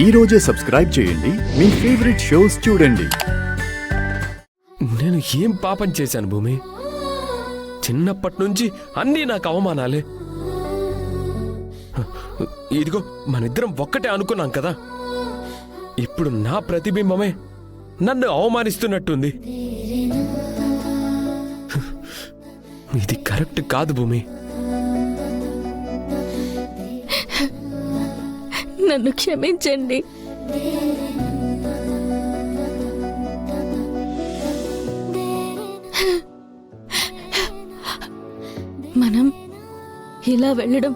ఈ రోజే సబ్స్క్రైబ్ చేయండి, మీ ఫేవరెట్ షోస్ చూడండి. నేను ఏం పాపం చేశాను భూమి? చిన్నప్పటి నుంచి అన్నీ నాకు అవమానాలే. ఇదిగో మనిద్దరం ఒక్కటే అనుకున్నాం కదా, ఇప్పుడు నా ప్రతిబింబమే నన్ను అవమానిస్తున్నట్టుంది. ఇది కరెక్ట్ కాదు భూమి. నన్ను క్షమించండి. మనం ఇలా వెళ్ళడం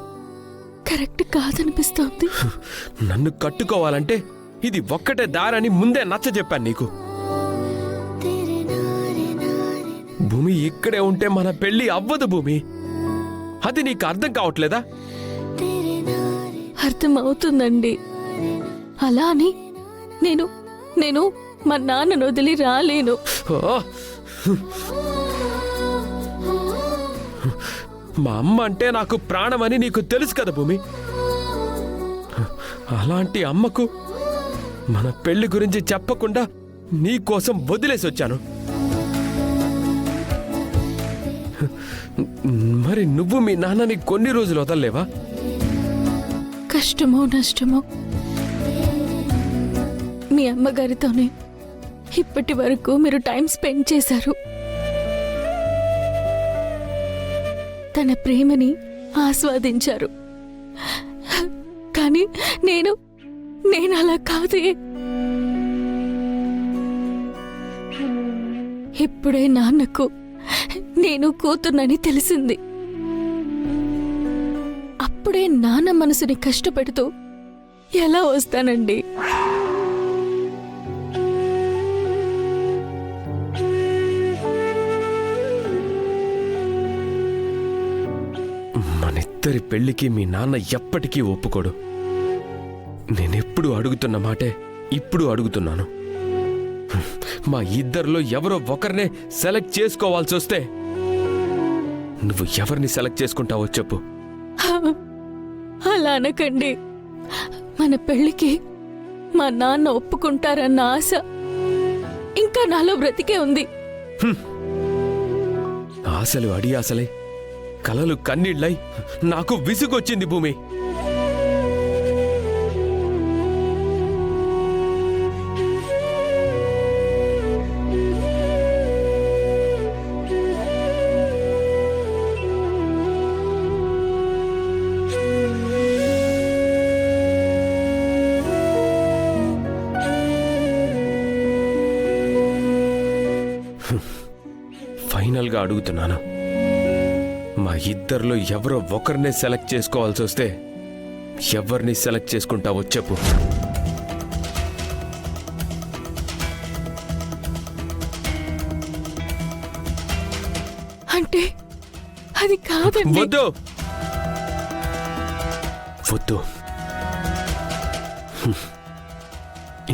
కరెక్ట్ కాదనిపిస్తోంది. నన్ను కట్టుకోవాలంటే ఇది ఒక్కటే దారని ముందే నచ్చ చెప్పాను నీకు. భూమి ఇక్కడే ఉంటే మన పెళ్లి అవ్వదు భూమి. అది నీకు అర్థం కావట్లేదా? అర్థమవుతుందండి. అలా అని నేను మా నాన్నను వదిలి రాలేను. మా అమ్మ అంటే నాకు ప్రాణమని నీకు తెలుసు కదా భూమి. అలాంటి అమ్మకు మన పెళ్లి గురించి చెప్పకుండా నీకోసం వదిలేసి వచ్చాను. మరి నువ్వు మీ నాన్నని కొన్ని రోజులు వదలలేవా? కష్టమో నష్టమో మీ అమ్మగారితోనే ఇప్పటి వరకు మీరు టైం స్పెండ్ చేశారు. తన ప్రేమని ఆస్వాదించారు. కానీ నేను అలా కాదే. ఇప్పుడే నాన్నకు నేను కూతుర్నని తెలిసింది. అప్పుడే నాన్న మనసుని కష్టపెడుతూ ఎలా వస్తానండి? మనిద్దరి పెళ్లికి మీ నాన్న ఎప్పటికీ ఒప్పుకోడు. నేనెప్పుడు అడుగుతున్న మాటే ఇప్పుడు అడుగుతున్నాను. మా ఇద్దరిలో ఎవరో ఒకరినే సెలెక్ట్ చేసుకోవాల్సి వస్తే నువ్వు ఎవరిని సెలెక్ట్ చేసుకుంటావో చెప్పు. అలా అనకండి. మన పెళ్లికి మా నాన్న ఒప్పుకుంటారన్న ఆశ ఇంకా నాలో బ్రతికే ఉంది. ఆశలు అడియాసలై కలలు కన్నీళ్ళై నాకు విసుగొచ్చింది భూమి. ఫైనల్గా అడుగుతున్నాను, మా ఇద్దరిలో ఎవరో ఒకరినే సెలెక్ట్ చేసుకోవాల్సి వస్తే ఎవరిని సెలెక్ట్ చేసుకుంటావో చెప్పు. అంటే అది కాదండి. వద్దు వద్దు,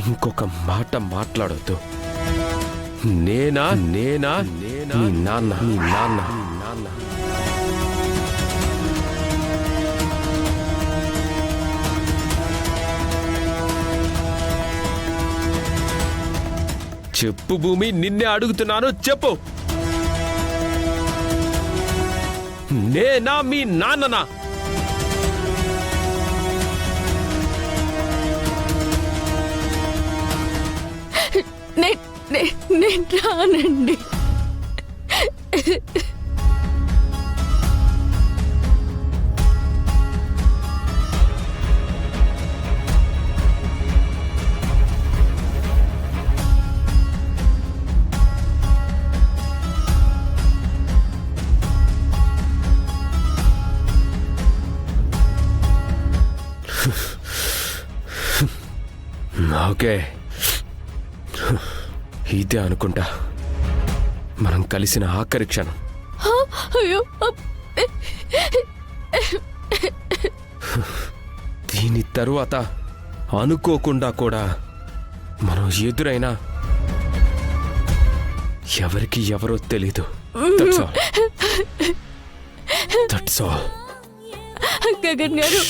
ఇంకొక మాట మాట్లాడొద్దు. నేనా నేనా నేనా నీ నాన్న నీ నాన్న నాన్న చెప్పు భూమి, నిన్నే అడుగుతున్నాను, చెప్పు. నేనా మీ నాన్ననా? నేను రానండి. ఓకే, ఇదే అనుకుంటా మనం కలిసిన ఆఖరి క్షణం. అయ్యో, దీని తరువాత అనుకోకుండా కూడా మనం ఎదురైనా ఎవరికి ఎవరో తెలీదు. That's all. గగన్ గారు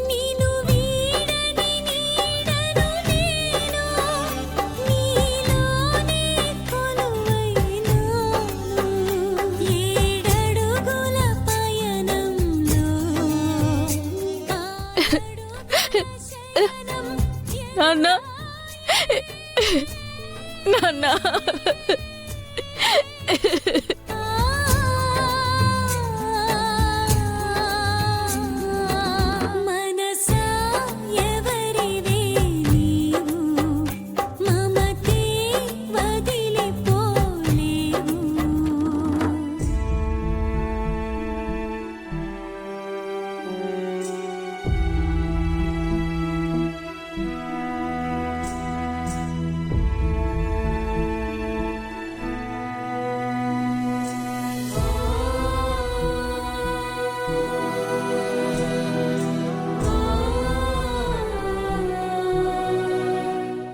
నీను వీడని నీడను నేను నీలోనే కొలువైనాను ఏడడుగుల పయనంలో నాన్న నాన్న మనసా ఎవరివే నీవు మమతే వదిలిపోలేవు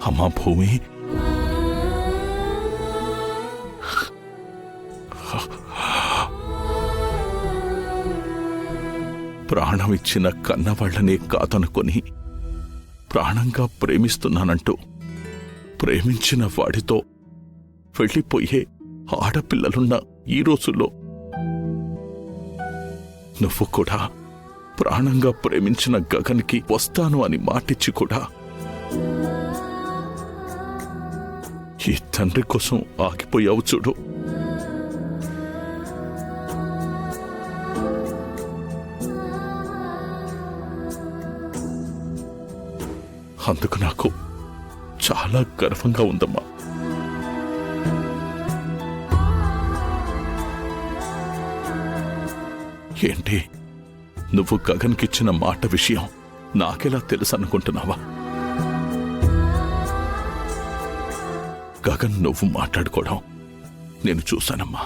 అమ్మా భూమి, ప్రాణమిచ్చిన కన్నవాళ్లనే కాదనుకొని ప్రాణంగా ప్రేమిస్తున్నానంటూ ప్రేమించిన వాడితో వెళ్ళిపోయే ఆడపిల్లలున్న ఈ రోజుల్లో నువ్వు కూడా ప్రాణంగా ప్రేమించిన గగన్కి వస్తాను అని మాటిచ్చి కూడా ఈ తండ్రి కోసం ఆగిపోయావు చూడు. అందుకు నాకు చాలా గర్వంగా ఉందమ్మా. ఏంటి, నువ్వు గగన్కిచ్చిన మాట విషయం నాకెలా తెలుసు అనుకుంటున్నావా? గగన్ నువ్వు మాట్లాడుకోవడం నేను చూశానమ్మా.